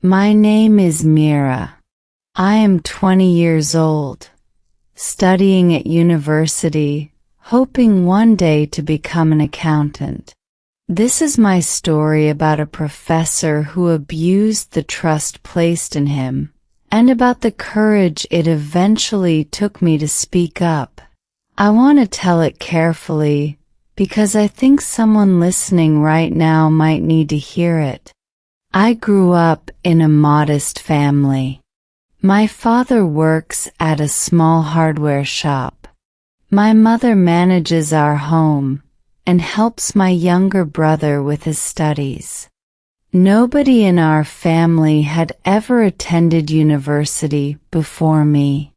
My name is Mira. I am 20 years old, studying at university, hoping one day to become an accountant. This is my story about a professor who abused the trust placed in him, and about the courage it eventually took me to speak up. I want to tell it carefully, because I think someone listening right now might need to hear it. I grew up in a modest family. My father works at a small hardware shop. My mother manages our home and helps my younger brother with his studies. Nobody in our family had ever attended university before me.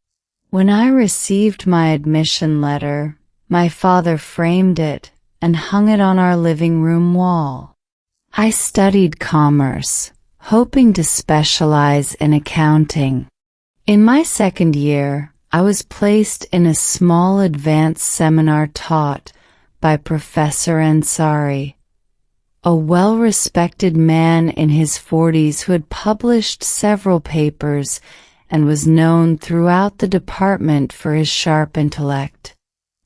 When I received my admission letter, my father framed it and hung it on our living room wall. I studied commerce, hoping to specialize in accounting. In my second year, I was placed in a small advanced seminar taught by Professor Ansari, a well-respected man in his 40s who had published several papers and was known throughout the department for his sharp intellect.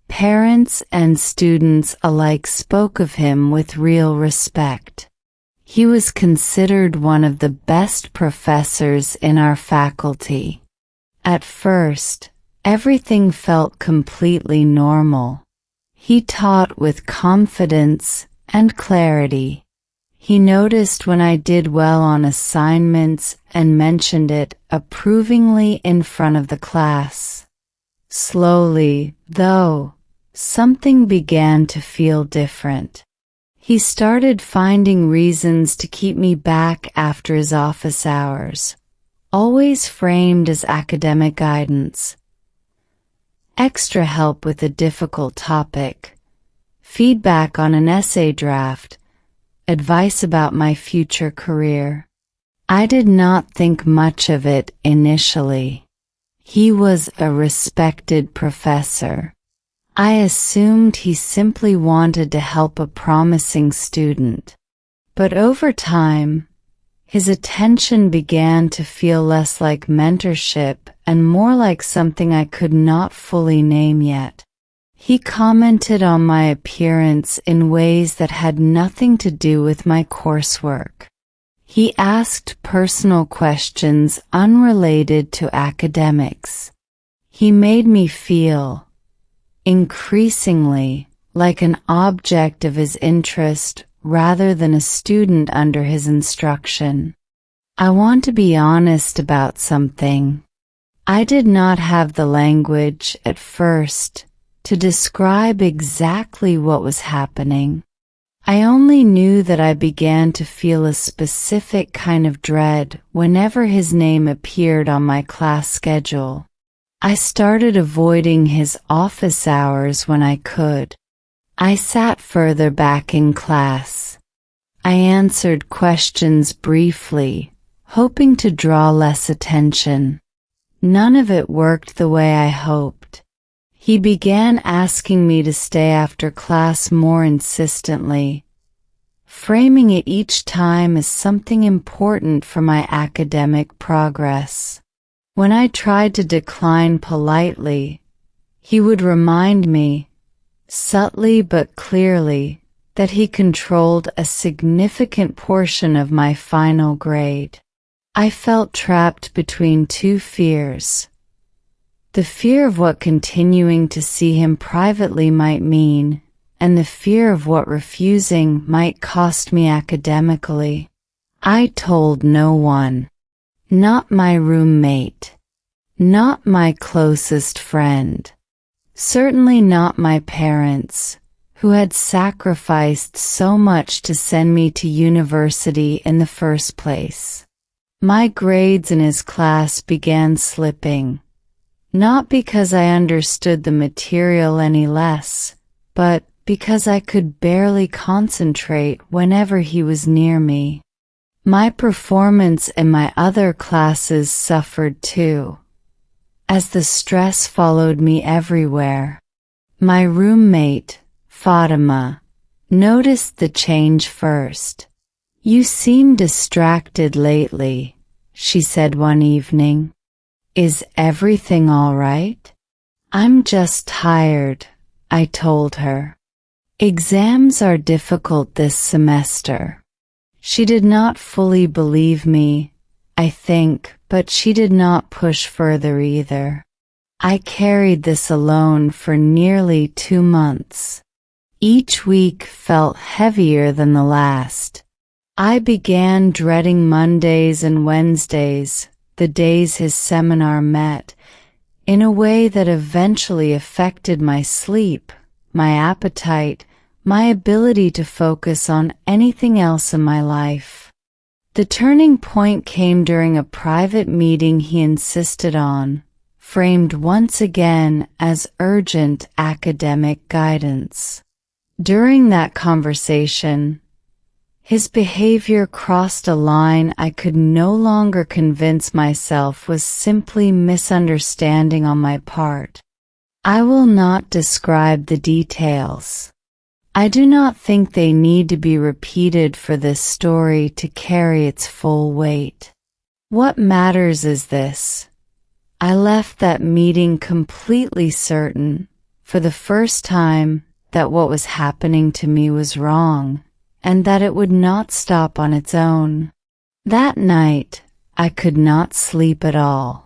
Parents and students alike spoke of him with real respect. He was considered one of the best professors in our faculty. At first, everything felt completely normal. He taught with confidence and clarity. He noticed when I did well on assignments and mentioned it approvingly in front of the class. Slowly, though, something began to feel different. He started finding reasons to keep me back after his office hours, always framed as academic guidance. Extra help with a difficult topic, feedback on an essay draft, advice about my future career. I did not think much of it initially. He was a respected professor. I assumed he simply wanted to help a promising student. But over time, his attention began to feel less like mentorship and more like something I could not fully name yet. He commented on my appearance in ways that had nothing to do with my coursework. He asked personal questions unrelated to academics. He made me feel, increasingly, like an object of his interest rather than a student under his instruction. I want to be honest about something. I did not have the language at first to describe exactly what was happening. I only knew that I began to feel a specific kind of dread whenever his name appeared on my class schedule. I started avoiding his office hours when I could. I sat further back in class. I answered questions briefly, hoping to draw less attention. None of it worked the way I hoped. He began asking me to stay after class more insistently, framing it each time as something important for my academic progress. When I tried to decline politely, he would remind me, subtly but clearly, that he controlled a significant portion of my final grade. I felt trapped between two fears. The fear of what continuing to see him privately might mean, and the fear of what refusing might cost me academically. I told no one. Not my roommate. Not my closest friend. Certainly not my parents, who had sacrificed so much to send me to university in the first place. My grades in his class began slipping, not because I understood the material any less, but because I could barely concentrate whenever he was near me. My performance in my other classes suffered too, as the stress followed me everywhere. My roommate, Fatima, noticed the change first. "You seem distracted lately," she said one evening. Is everything all right? I'm just tired, I told her. Exams are difficult this semester. She did not fully believe me, I think, but she did not push further either. I carried this alone for nearly 2 months. Each week felt heavier than the last. I began dreading Mondays and Wednesdays, the days his seminar met, in a way that eventually affected my sleep, my appetite, my ability to focus on anything else in my life. The turning point came during a private meeting he insisted on, framed once again as urgent academic guidance. During that conversation, his behavior crossed a line I could no longer convince myself was simply misunderstanding on my part. I will not describe the details. I do not think they need to be repeated for this story to carry its full weight. What matters is this. I left that meeting completely certain, for the first time, that what was happening to me was wrong, and that it would not stop on its own. That night, I could not sleep at all.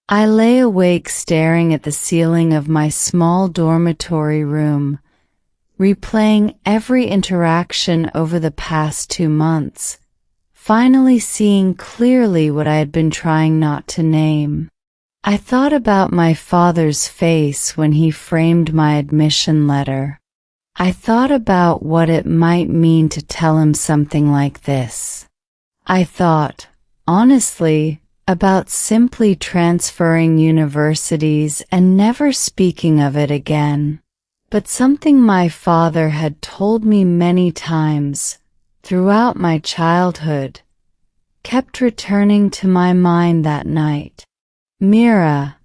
I lay awake staring at the ceiling of my small dormitory room, replaying every interaction over the past 2 months, finally seeing clearly what I had been trying not to name. I thought about my father's face when he framed my admission letter. I thought about what it might mean to tell him something like this. I thought, honestly, about simply transferring universities and never speaking of it again. But something my father had told me many times, throughout my childhood, kept returning to my mind that night. Mira,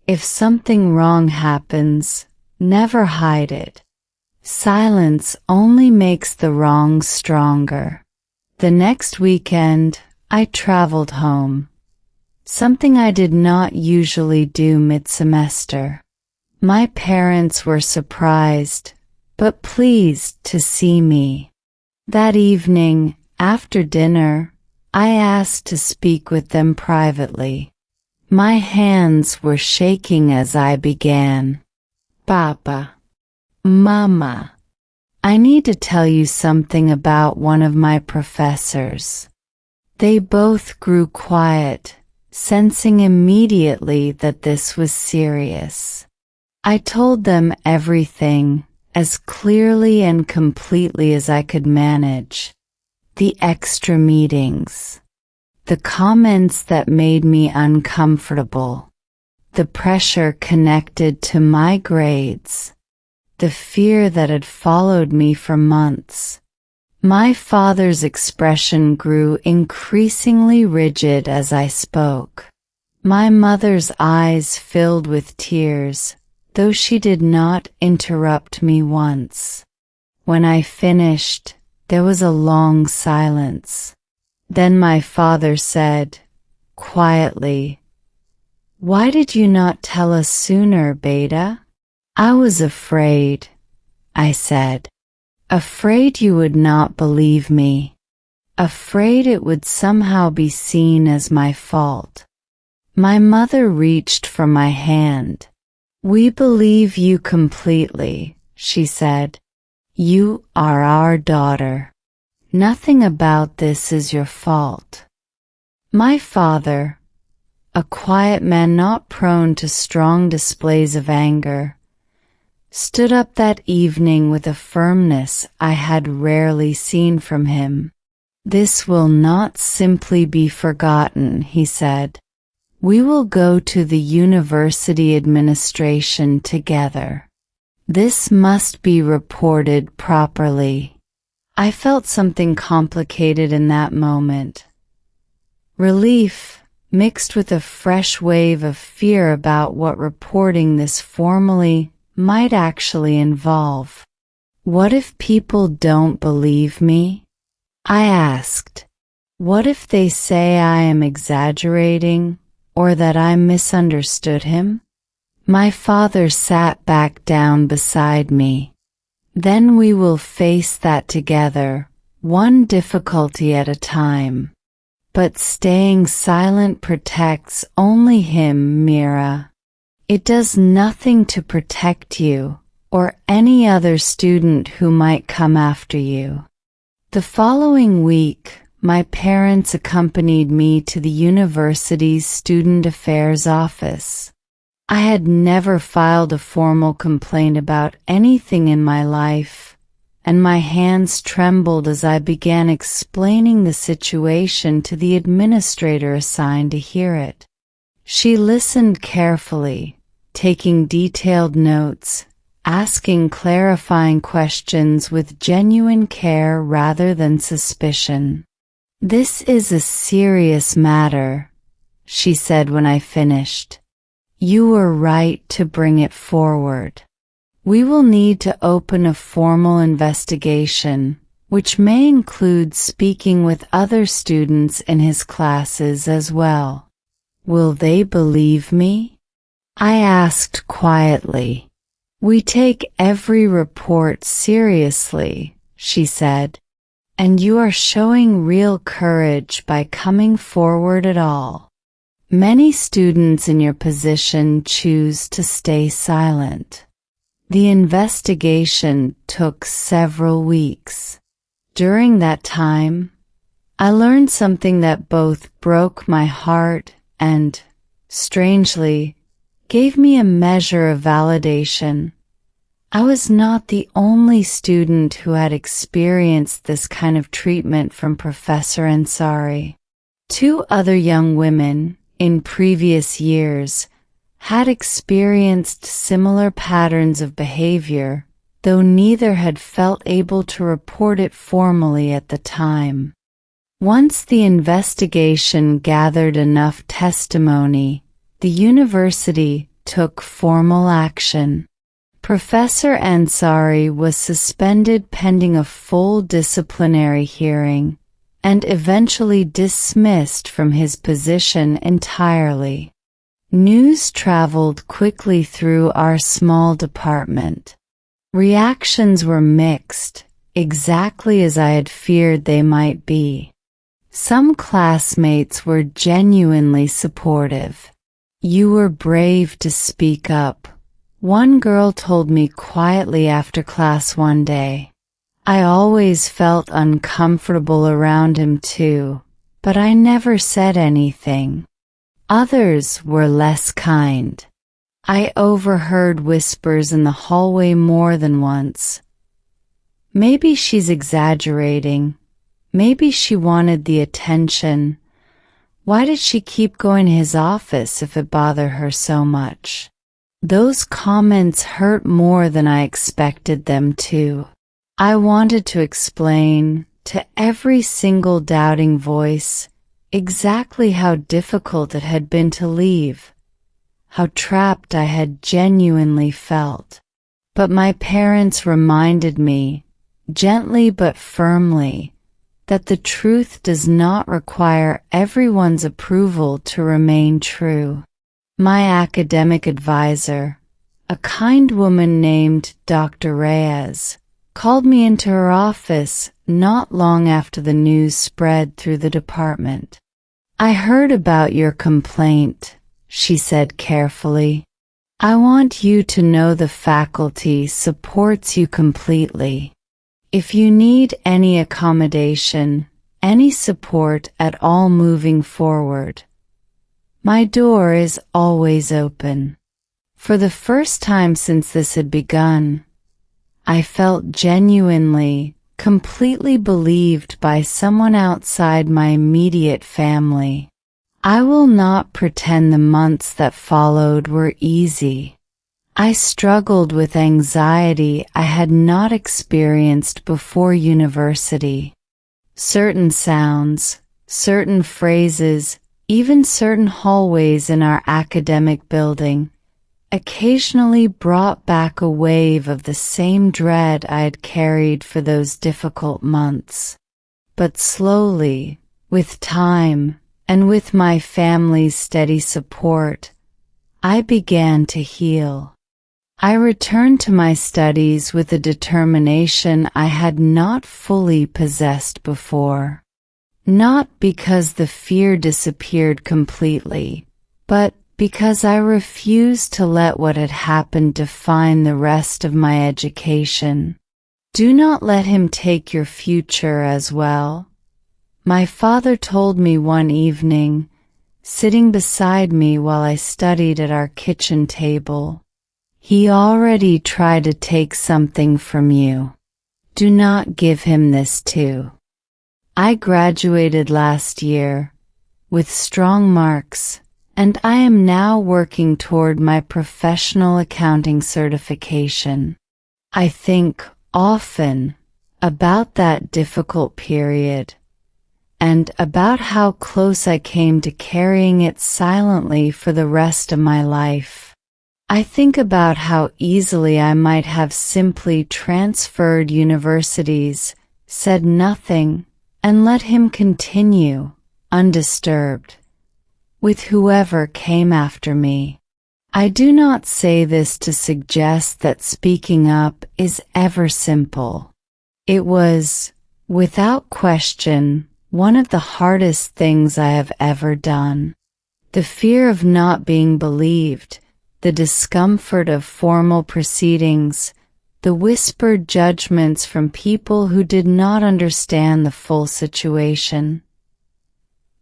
if something wrong happens, never hide it. Silence only makes the wrong stronger. The next weekend, I traveled home, something I did not usually do mid-semester. My parents were surprised, but pleased to see me. That evening, after dinner, I asked to speak with them privately. My hands were shaking as I began. Papa, Mama, I need to tell you something about one of my professors. They both grew quiet, sensing immediately that this was serious. I told them everything, as clearly and completely as I could manage. The extra meetings. The comments that made me uncomfortable. The pressure connected to my grades. The fear that had followed me for months. My father's expression grew increasingly rigid as I spoke. My mother's eyes filled with tears, though she did not interrupt me once. When I finished, there was a long silence. Then my father said, quietly, "Why did you not tell us sooner, Beta?" "I was afraid," I said. "Afraid you would not believe me. Afraid it would somehow be seen as my fault." My mother reached for my hand. "We believe you completely," she said. "You are our daughter. Nothing about this is your fault." My father, a quiet man not prone to strong displays of anger, stood up that evening with a firmness I had rarely seen from him. "This will not simply be forgotten," he said. "We will go to the university administration together. This must be reported properly." I felt something complicated in that moment. Relief, mixed with a fresh wave of fear about what reporting this formally might actually involve. What if people don't believe me? I asked. What if they say I am exaggerating, or that I misunderstood him? My father sat back down beside me. Then we will face that together, one difficulty at a time. But staying silent protects only him, Mira. It does nothing to protect you, or any other student who might come after you. The following week, my parents accompanied me to the university's student affairs office. I had never filed a formal complaint about anything in my life, and my hands trembled as I began explaining the situation to the administrator assigned to hear it. She listened carefully, taking detailed notes, asking clarifying questions with genuine care rather than suspicion. "This is a serious matter," she said when I finished. "You were right to bring it forward. We will need to open a formal investigation, which may include speaking with other students in his classes as well. Will they believe me?" I asked quietly. "We take every report seriously," she said. "And you are showing real courage by coming forward at all. Many students in your position choose to stay silent." The investigation took several weeks. During that time, I learned something that both broke my heart and, strangely, gave me a measure of validation. I was not the only student who had experienced this kind of treatment from Professor Ansari. 2 other young women, in previous years, had experienced similar patterns of behavior, though neither had felt able to report it formally at the time. Once the investigation gathered enough testimony, the university took formal action. Professor Ansari was suspended pending a full disciplinary hearing, and eventually dismissed from his position entirely. News traveled quickly through our small department. Reactions were mixed, exactly as I had feared they might be. Some classmates were genuinely supportive. "You were brave to speak up," one girl told me quietly after class one day. "I always felt uncomfortable around him too, but I never said anything." Others were less kind. I overheard whispers in the hallway more than once. "Maybe she's exaggerating. Maybe she wanted the attention. Why did she keep going to his office if it bothered her so much?" Those comments hurt more than I expected them to. I wanted to explain, to every single doubting voice, exactly how difficult it had been to leave, how trapped I had genuinely felt. But my parents reminded me, gently but firmly, that the truth does not require everyone's approval to remain true. My academic advisor, a kind woman named Dr. Reyes, called me into her office not long after the news spread through the department. "I heard about your complaint," she said carefully. "I want you to know the faculty supports you completely. If you need any accommodation, any support at all moving forward, my door is always open." For the first time since this had begun, I felt genuinely, completely believed by someone outside my immediate family. I will not pretend the months that followed were easy. I struggled with anxiety I had not experienced before university. Certain sounds, certain phrases, even certain hallways in our academic building, occasionally brought back a wave of the same dread I had carried for those difficult months. But slowly, With time, and with my family's steady support, I began to heal. I returned to my studies with a determination I had not fully possessed before. Not because the fear disappeared completely, but because I refused to let what had happened define the rest of my education. Do not let him take your future as well. My father told me one evening, sitting beside me while I studied at our kitchen table. He already tried to take something from you. Do not give him this too. I graduated last year, with strong marks, and I am now working toward my professional accounting certification. I think often about that difficult period, and about how close I came to carrying it silently for the rest of my life. I think about how easily I might have simply transferred universities, said nothing, and let him continue, undisturbed, with whoever came after me. I do not say this to suggest that speaking up is ever simple. It was, without question, one of the hardest things I have ever done. The fear of not being believed, the discomfort of formal proceedings, the whispered judgments from people who did not understand the full situation.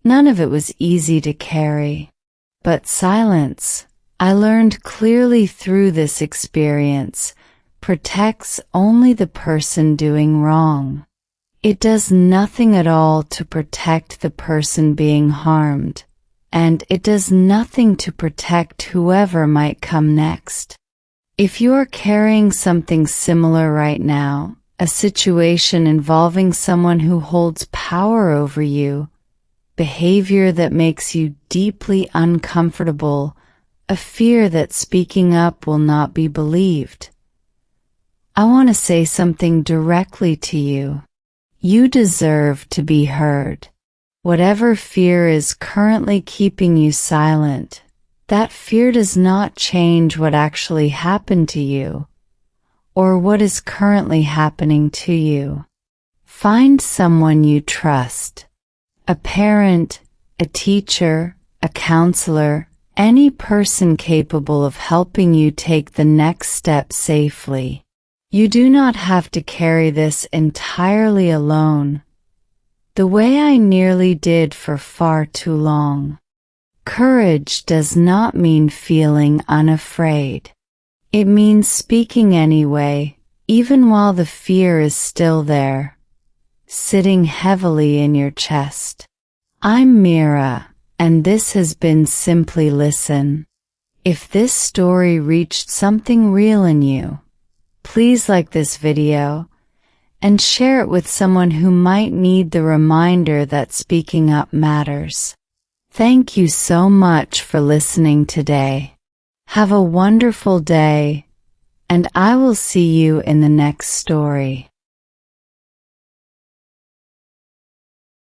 None of it was easy to carry. But silence, I learned clearly through this experience, protects only the person doing wrong. It does nothing at all to protect the person being harmed, and it does nothing to protect whoever might come next. If you are carrying something similar right now, a situation involving someone who holds power over you, behavior that makes you deeply uncomfortable, a fear that speaking up will not be believed, I want to say something directly to you. You deserve to be heard. Whatever fear is currently keeping you silent, that fear does not change what actually happened to you, or what is currently happening to you. Find someone you trust. A parent, a teacher, a counselor, any person capable of helping you take the next step safely. You do not have to carry this entirely alone, the way I nearly did for far too long. Courage does not mean feeling unafraid. It means speaking anyway, even while the fear is still there, sitting heavily in your chest. I'm Mira, and this has been Simply Listen. If this story reached something real in you, please like this video and share it with someone who might need the reminder that speaking up matters. Thank you so much for listening today. Have a wonderful day, and I will see you in the next story.